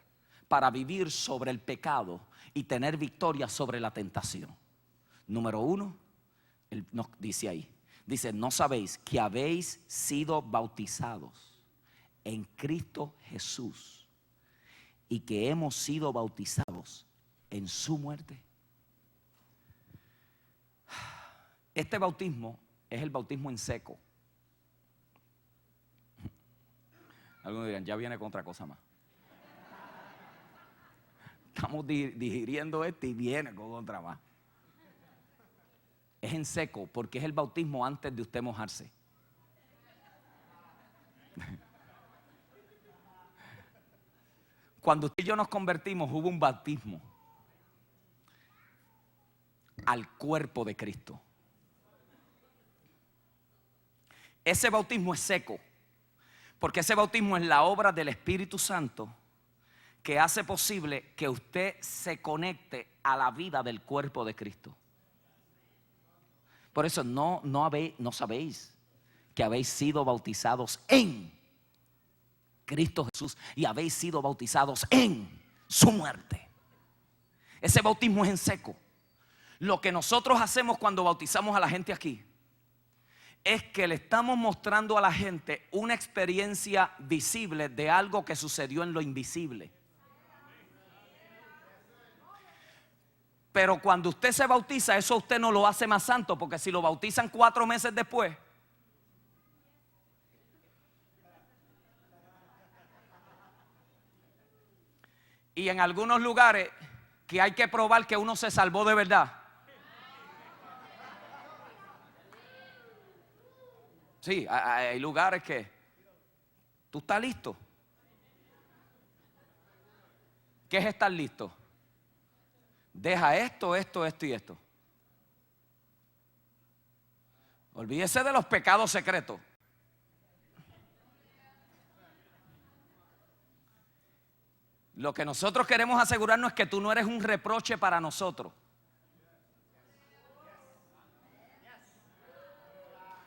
para vivir sobre el pecado y tener victoria sobre la tentación? Número 1, él nos dice ahí, dice: no sabéis que habéis sido bautizados en Cristo Jesús y que hemos sido bautizados en su muerte. Este bautismo es el bautismo en seco. Algunos dirán: ya viene con otra cosa más. Estamos digiriendo esto y viene con otra más. Es en seco porque es el bautismo antes de usted mojarse. Cuando usted y yo nos convertimos, hubo un bautismo al cuerpo de Cristo. Ese bautismo es seco, porque ese bautismo es la obra del Espíritu Santo que hace posible que usted se conecte a la vida del cuerpo de Cristo. Por eso no sabéis que habéis sido bautizados en Cristo Jesús y habéis sido bautizados en su muerte. Ese bautismo es en seco. Lo que nosotros hacemos cuando bautizamos a la gente aquí es que le estamos mostrando a la gente una experiencia visible de algo que sucedió en lo invisible. Pero cuando usted se bautiza, eso usted no lo hace más santo, porque si lo bautizan 4 meses después, y en algunos lugares que hay que probar que uno se salvó de verdad. Sí, hay lugares que tú estás listo. ¿Qué es estar listo? Deja esto y esto. Olvídese de los pecados secretos. Lo que nosotros queremos asegurarnos es que tú no eres un reproche para nosotros.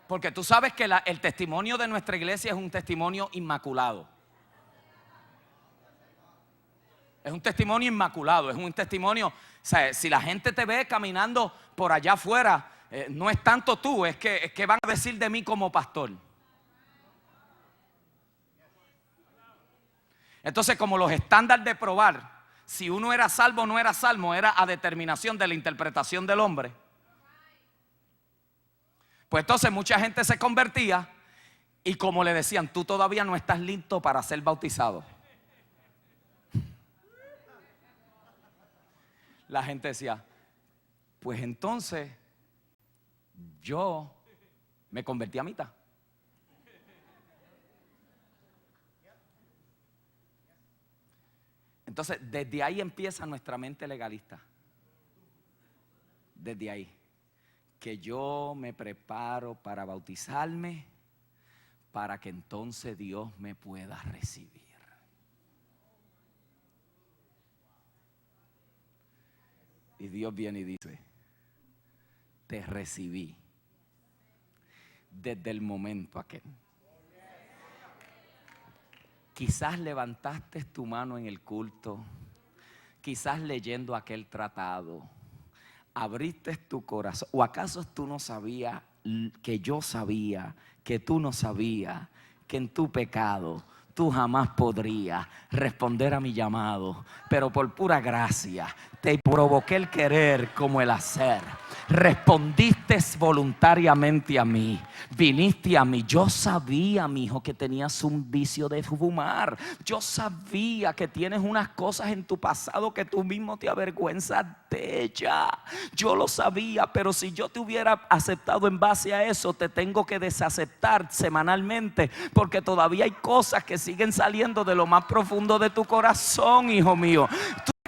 Porque tú sabes que el testimonio de nuestra iglesia es un testimonio inmaculado. Es un testimonio inmaculado, es un testimonio, o sea, si la gente te ve caminando por allá afuera, no es tanto tú, es que van a decir de mí como pastor. Entonces, como los estándares de probar si uno era salvo o no era salvo era a determinación de la interpretación del hombre, pues entonces mucha gente se convertía y como le decían, tú todavía no estás listo para ser bautizado. La gente decía, pues entonces yo me convertí a mitad. Entonces, desde ahí empieza nuestra mente legalista. Desde ahí. Que yo me preparo para bautizarme para que entonces Dios me pueda recibir. Y Dios viene y dice, te recibí desde el momento aquel. Quizás levantaste tu mano en el culto, quizás leyendo aquel tratado, abriste tu corazón. ¿O acaso tú no sabías que yo sabía, que tú no sabías, que en tu pecado tú jamás podrías responder a mi llamado? Pero por pura gracia te provoqué el querer como el hacer. Respondiste voluntariamente a mí. Viniste a mí. Yo sabía, mi hijo, que tenías un vicio de fumar. Yo sabía que tienes unas cosas en tu pasado que tú mismo te avergüenzas de ella. Yo lo sabía, pero si yo te hubiera aceptado en base a eso, te tengo que desaceptar semanalmente, porque todavía hay cosas que siguen saliendo de lo más profundo de tu corazón, hijo mío.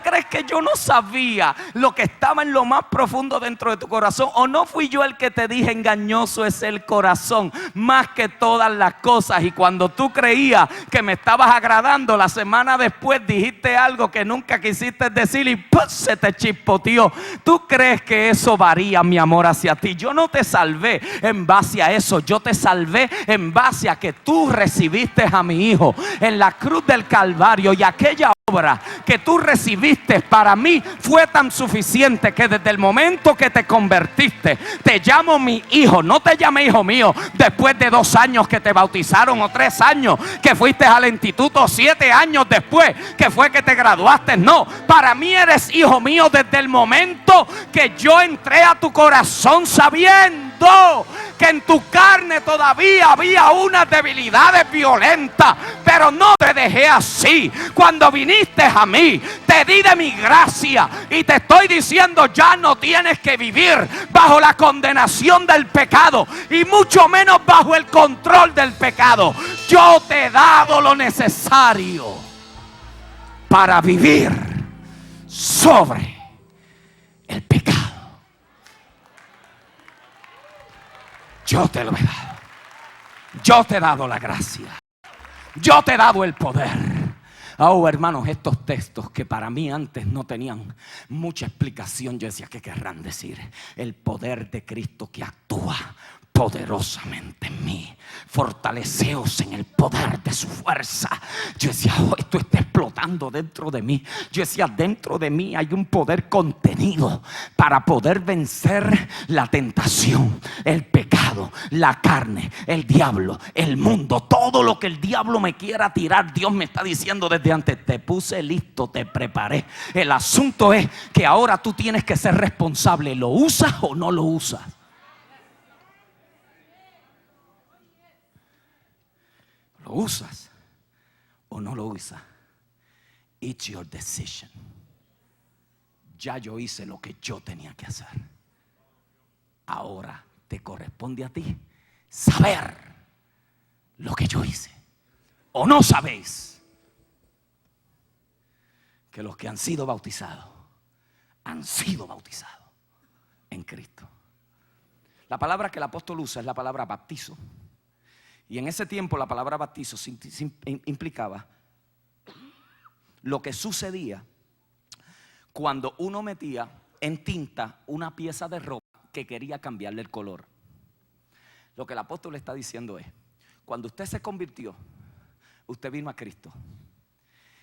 ¿Crees que yo no sabía lo que estaba en lo más profundo dentro de tu corazón? ¿O no fui yo el que te dije engañoso es el corazón más que todas las cosas? Y cuando tú creías que me estabas agradando, la semana después dijiste algo que nunca quisiste decir y ¡pum! Se te chispoteó. ¿Tú crees que eso varía mi amor hacia ti? Yo no te salvé en base a eso. Yo te salvé en base a que tú recibiste a mi hijo en la cruz del Calvario, y aquella obra que tú recibiste para mí fue tan suficiente que desde el momento que te convertiste te llamo mi hijo. No te llamé hijo mío después de 2 años que te bautizaron, o 3 años que fuiste al instituto, o 7 años después que fue que te graduaste. No, para mí eres hijo mío desde el momento que yo entré a tu corazón, sabiendo que en tu carne todavía había unas debilidades violentas, pero no te dejé así. Cuando viniste a mí, te di de mi gracia y te estoy diciendo, ya no tienes que vivir bajo la condenación del pecado y mucho menos bajo el control del pecado. Yo te he dado lo necesario para vivir sobre el pecado. Yo te lo he dado. Yo te he dado la gracia. Yo te he dado el poder. Oh, hermanos, estos textos que para mí antes no tenían mucha explicación, yo decía, ¿qué querrán decir? El poder de Cristo que actúa poderosamente en mí. Fortaleceos en el poder de su fuerza. Yo decía, oh, esto está explotando dentro de mí. Yo decía, dentro de mí hay un poder contenido para poder vencer la tentación, el pecado, la carne, el diablo, el mundo. Todo lo que el diablo me quiera tirar, Dios me está diciendo desde antes, te puse listo, te preparé. El asunto es que ahora tú tienes que ser responsable. ¿Lo usas o no lo usas? ¿Lo usas o no lo usas? It's your decision. Ya yo hice lo que yo tenía que hacer. Ahora te corresponde a ti saber lo que yo hice. ¿O no sabéis que los que han sido bautizados en Cristo? La palabra que el apóstol usa es la palabra bautizo. Y en ese tiempo la palabra bautizo implicaba lo que sucedía cuando uno metía en tinta una pieza de ropa que quería cambiarle el color. Lo que el apóstol le está diciendo es, cuando usted se convirtió, usted vino a Cristo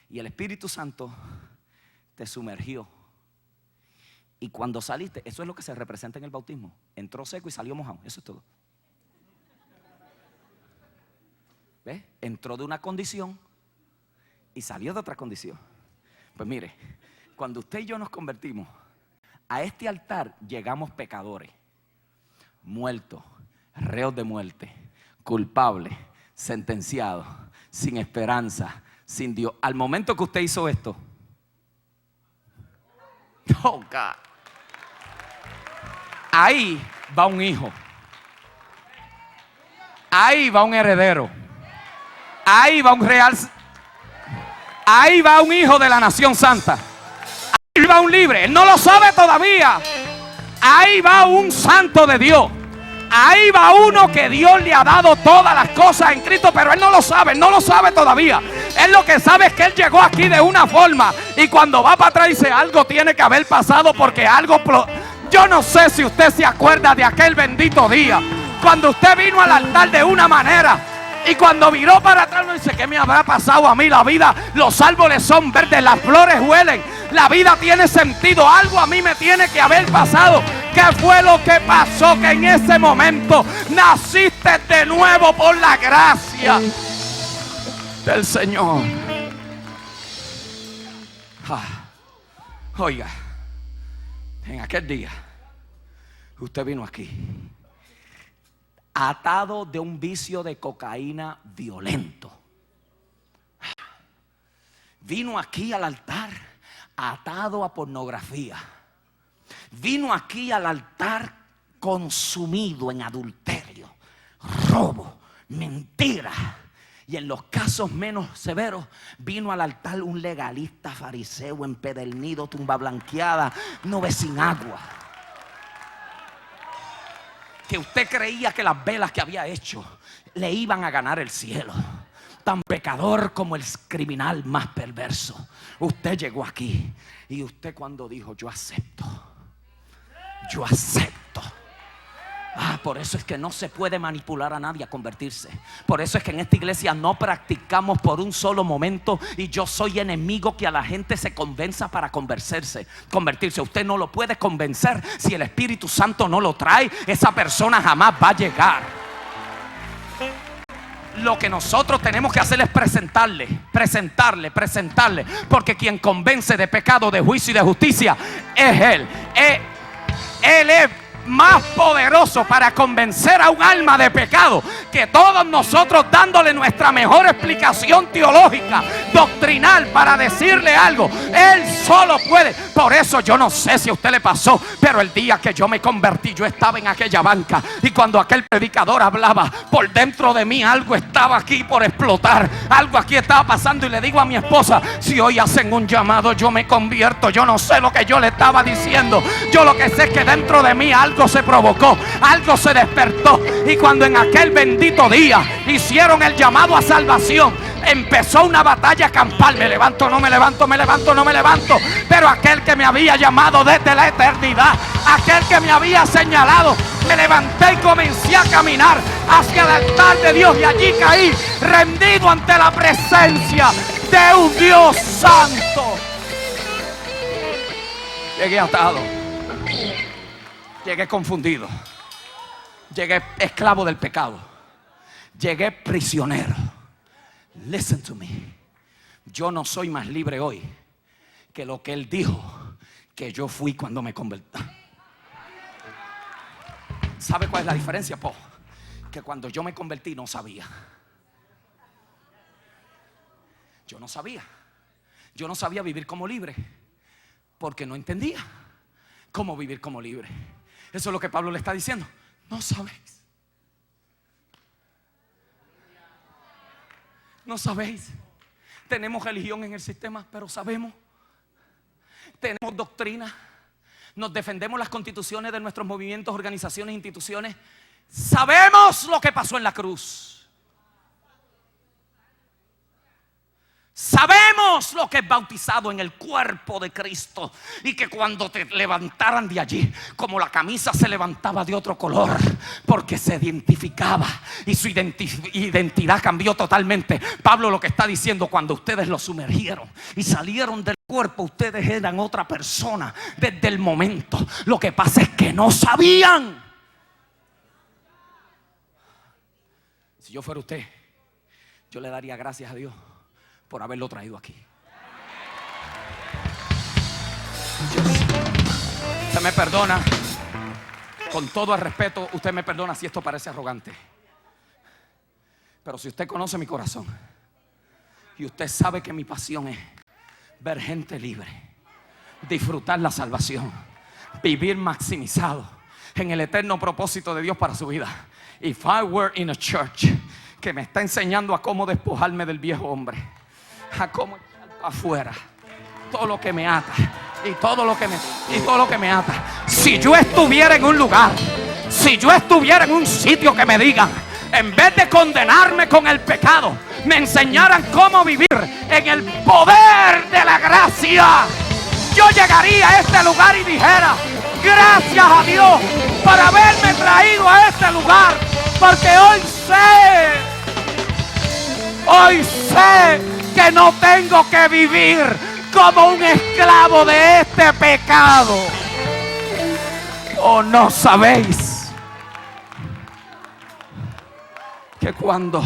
y el Espíritu Santo te sumergió. Y cuando saliste, eso es lo que se representa en el bautismo. Entró seco y salió mojado, eso es todo. ¿Ves? Entró de una condición y salió de otra condición. Pues mire, cuando usted y yo nos convertimos, a este altar llegamos pecadores, muertos, reos de muerte, culpables, sentenciados, sin esperanza, sin Dios. Al momento que usted hizo esto, oh God, ahí va un hijo, ahí va un heredero, ahí va un real, ahí va un hijo de la nación santa, ahí va un libre. Él no lo sabe todavía. Ahí va un santo de Dios. Ahí va uno que Dios le ha dado todas las cosas en Cristo, pero él no lo sabe, no lo sabe todavía. Él lo que sabe es que él llegó aquí de una forma, y cuando va para atrás dice: algo tiene que haber pasado, porque algo... Yo no sé si usted se acuerda de aquel bendito día cuando usted vino al altar de una manera, y cuando viró para atrás uno dice: ¿qué me habrá pasado a mí? La vida, los árboles son verdes, las flores huelen, la vida tiene sentido, algo a mí me tiene que haber pasado. ¿Qué fue lo que pasó? Que en ese momento naciste de nuevo por la gracia del Señor. Oiga, en aquel día usted vino aquí atado de un vicio de cocaína violento. Vino aquí al altar atado a pornografía. Vino aquí al altar consumido en adulterio, robo, mentira. Y en los casos menos severos, vino al altar un legalista fariseo empedernido, tumba blanqueada, nube sin agua, que usted creía que las velas que había hecho le iban a ganar el cielo. Tan pecador como el criminal más perverso. Usted llegó aquí, y usted cuando dijo: yo acepto, yo acepto. Por eso es que no se puede manipular a nadie a convertirse. Por eso es que en esta iglesia no practicamos por un solo momento: y yo soy enemigo que a la gente se convenza para convertirse. Usted no lo puede convencer. Si el Espíritu Santo no lo trae, esa persona jamás va a llegar. Lo que nosotros tenemos que hacer es presentarle. Porque quien convence de pecado, de juicio y de justicia es Él. Él es más poderoso para convencer a un alma de pecado que todos nosotros, dándole nuestra mejor explicación teológica, doctrinal, para decirle algo. Él solo puede. Por eso yo no sé si a usted le pasó, pero el día que yo me convertí, yo estaba en aquella banca, y cuando aquel predicador hablaba, por dentro de mí algo estaba aquí por explotar. Algo aquí estaba pasando, y le digo a mi esposa: si hoy hacen un llamado, yo me convierto. Yo no sé lo que yo le estaba diciendo. Yo lo que sé es que dentro de mí algo se provocó, algo se despertó. Y cuando en aquel bendito día hicieron el llamado a salvación, empezó una batalla campal. Me levanto, no me levanto, me levanto, no me levanto. Pero aquel que me había llamado desde la eternidad, aquel que me había señalado, me levanté y comencé a caminar hacia el altar de Dios, y allí caí rendido ante la presencia de un Dios santo. Llegué atado, llegué confundido, llegué esclavo del pecado, llegué prisionero. Listen to me. Yo no soy más libre hoy que lo que Él dijo que yo fui cuando me convertí. ¿Sabe cuál es la diferencia, po? Que cuando yo me convertí no sabía. Yo no sabía. Yo no sabía vivir como libre, porque no entendía cómo vivir como libre. Eso es lo que Pablo le está diciendo. No sabéis. No sabéis. Tenemos religión en el sistema, pero sabemos. Tenemos doctrina. Nos defendemos las constituciones de nuestros movimientos, organizaciones, instituciones. Sabemos lo que pasó en la cruz. Sabemos lo que es bautizado en el cuerpo de Cristo, y que cuando te levantaran de allí, como la camisa se levantaba de otro color, porque se identificaba y su identidad cambió totalmente. Pablo lo que está diciendo: cuando ustedes lo sumergieron y salieron del cuerpo, ustedes eran otra persona desde el momento. Lo que pasa es que no sabían. Si yo fuera usted, yo le daría gracias a Dios por haberlo traído aquí. Usted me perdona, con todo el respeto, usted me perdona si esto parece arrogante, pero si usted conoce mi corazón y usted sabe que mi pasión es ver gente libre, disfrutar la salvación, vivir maximizado en el eterno propósito de Dios para su vida. If I were in a church que me está enseñando a cómo despojarme del viejo hombre, a cómo echar para afuera todo lo que me ata y todo lo que me ata. Si yo estuviera en un lugar, si yo estuviera en un sitio que me digan, en vez de condenarme con el pecado, me enseñaran cómo vivir en el poder de la gracia, yo llegaría a este lugar y dijera: gracias a Dios por haberme traído a este lugar, porque hoy sé que no tengo que vivir como un esclavo de este pecado. ¿O no sabéis que cuando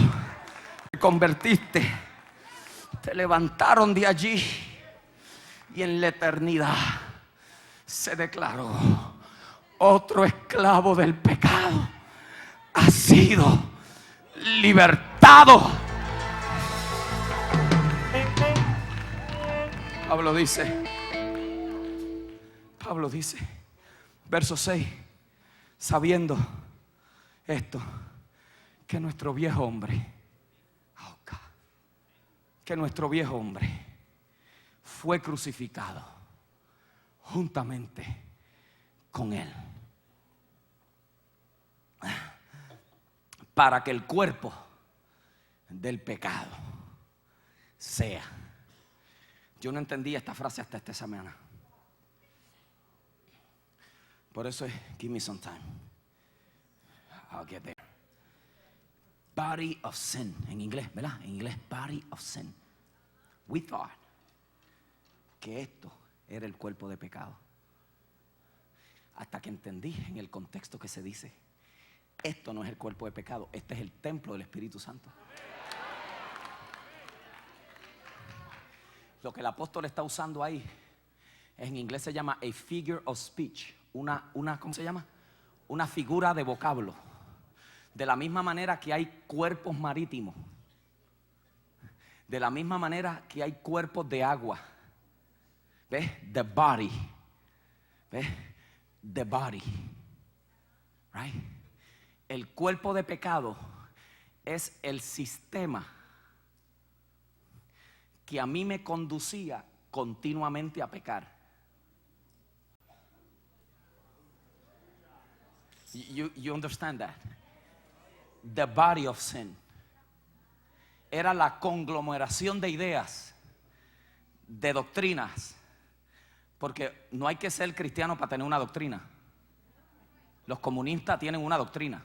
te convertiste, te levantaron de allí y en la eternidad se declaró: otro esclavo del pecado ha sido libertado? Pablo dice, verso 6, sabiendo esto, que nuestro viejo hombre fue crucificado juntamente con él, para que el cuerpo del pecado sea. Yo no entendí esta frase hasta esta semana. Por eso es give me some time. I'll get there. Body of sin. En inglés, ¿verdad? En inglés, body of sin. We thought que esto era el cuerpo de pecado. Hasta que entendí en el contexto que se dice: esto no es el cuerpo de pecado, este es el templo del Espíritu Santo. Lo que el apóstol está usando ahí, en inglés se llama a figure of speech. ¿Cómo se llama? Una figura de vocablo. De la misma manera que hay cuerpos marítimos, de la misma manera que hay cuerpos de agua. ¿Ves? The body. ¿Ves? The body. Right? El cuerpo de pecado es el sistema que a mí me conducía continuamente a pecar. You understand that? The body of sin era la conglomeración de ideas, de doctrinas, porque no hay que ser cristiano para tener una doctrina. Los comunistas tienen una doctrina.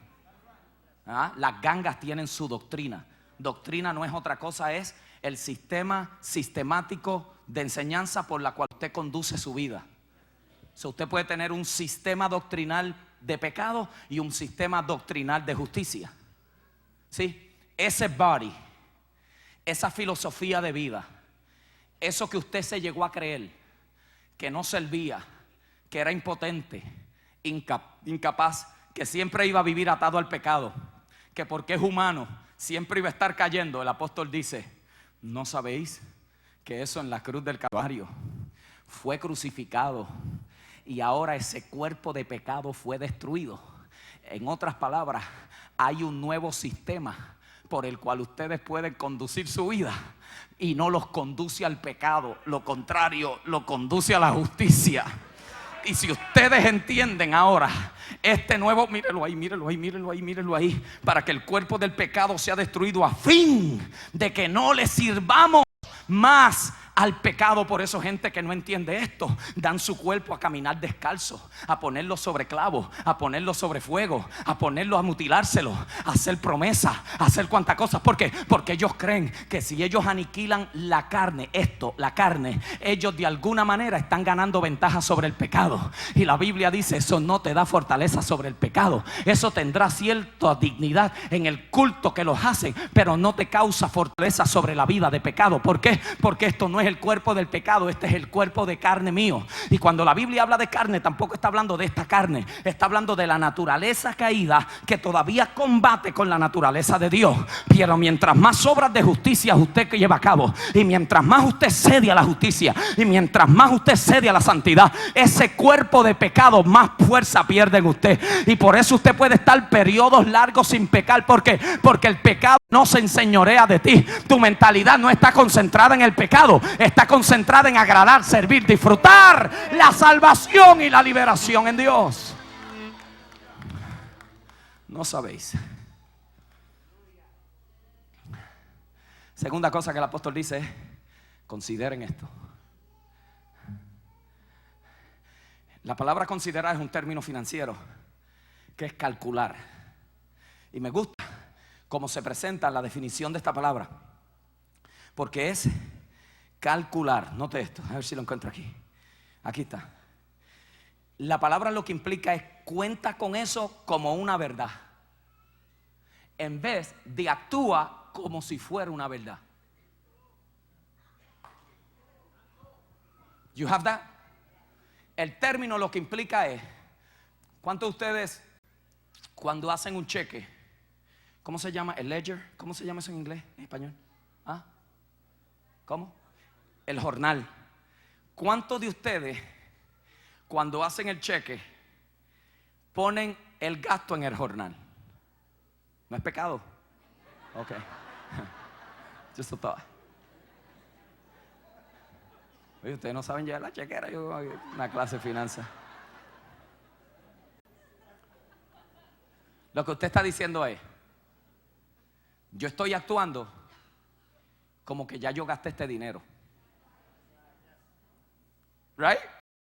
Las gangas tienen su doctrina. Doctrina no es otra cosa, es el sistema sistemático de enseñanza por la cual usted conduce su vida. Usted puede tener un sistema doctrinal de pecado y un sistema doctrinal de justicia. ¿Sí? Ese body, esa filosofía de vida, eso que usted se llegó a creer, que no servía, que era impotente, incapaz, que siempre iba a vivir atado al pecado, que porque es humano siempre iba a estar cayendo. El apóstol dice: ¿no sabéis que eso en la cruz del Calvario fue crucificado y ahora ese cuerpo de pecado fue destruido? En otras palabras, hay un nuevo sistema por el cual ustedes pueden conducir su vida y no los conduce al pecado, lo contrario, lo conduce a la justicia. Y si ustedes entienden ahora este nuevo, mírenlo ahí, para que el cuerpo del pecado sea destruido, a fin de que no le sirvamos más al pecado. Por eso gente que no entiende esto dan su cuerpo a caminar descalzo, a ponerlo sobre clavos, a ponerlo sobre fuego, a ponerlo a mutilárselo, a hacer promesas, a hacer cuantas cosas. ¿Por qué? Porque ellos creen que si ellos aniquilan la carne, la carne, ellos de alguna manera están ganando ventaja sobre el pecado. Y la Biblia dice: eso no te da fortaleza sobre el pecado. Eso tendrá cierta dignidad en el culto que los hacen, pero no te causa fortaleza sobre la vida de pecado. ¿Por qué? Porque esto no es el cuerpo del pecado, este es el cuerpo de carne mío. Y cuando la Biblia habla de carne, tampoco está hablando de esta carne, está hablando de la naturaleza caída que todavía combate con la naturaleza de Dios. Pero mientras más obras de justicia usted que lleva a cabo, y mientras más usted cede a la justicia, y mientras más usted cede a la santidad, ese cuerpo de pecado más fuerza pierde en usted. Y por eso usted puede estar periodos largos sin pecar. ¿Por qué? Porque el pecado no se enseñorea de ti. Tu mentalidad no está concentrada en el pecado, está concentrada en agradar, servir, disfrutar la salvación y la liberación en Dios. No sabéis. Segunda cosa que el apóstol dice es: consideren esto. La palabra considerar es un término financiero que es calcular. Y me gusta cómo se presenta la definición de esta palabra, porque es calcular. Note esto, a ver si lo encuentro aquí. Aquí está. La palabra lo que implica es: cuenta con eso como una verdad, en vez de actúa como si fuera una verdad. You have that? El término lo que implica es: ¿cuántos de ustedes cuando hacen un cheque, cómo se llama? El ledger, ¿cómo se llama eso en inglés, en español? ¿Ah? ¿Cómo? El jornal. ¿Cuántos de ustedes cuando hacen el cheque ponen el gasto en el jornal? ¿No es pecado? Ok. Just a thought. Oye, ustedes no saben llevar la chequera. Yo una clase de finanzas. Lo que usted está diciendo es: yo estoy actuando como que ya yo gasté este dinero. Right?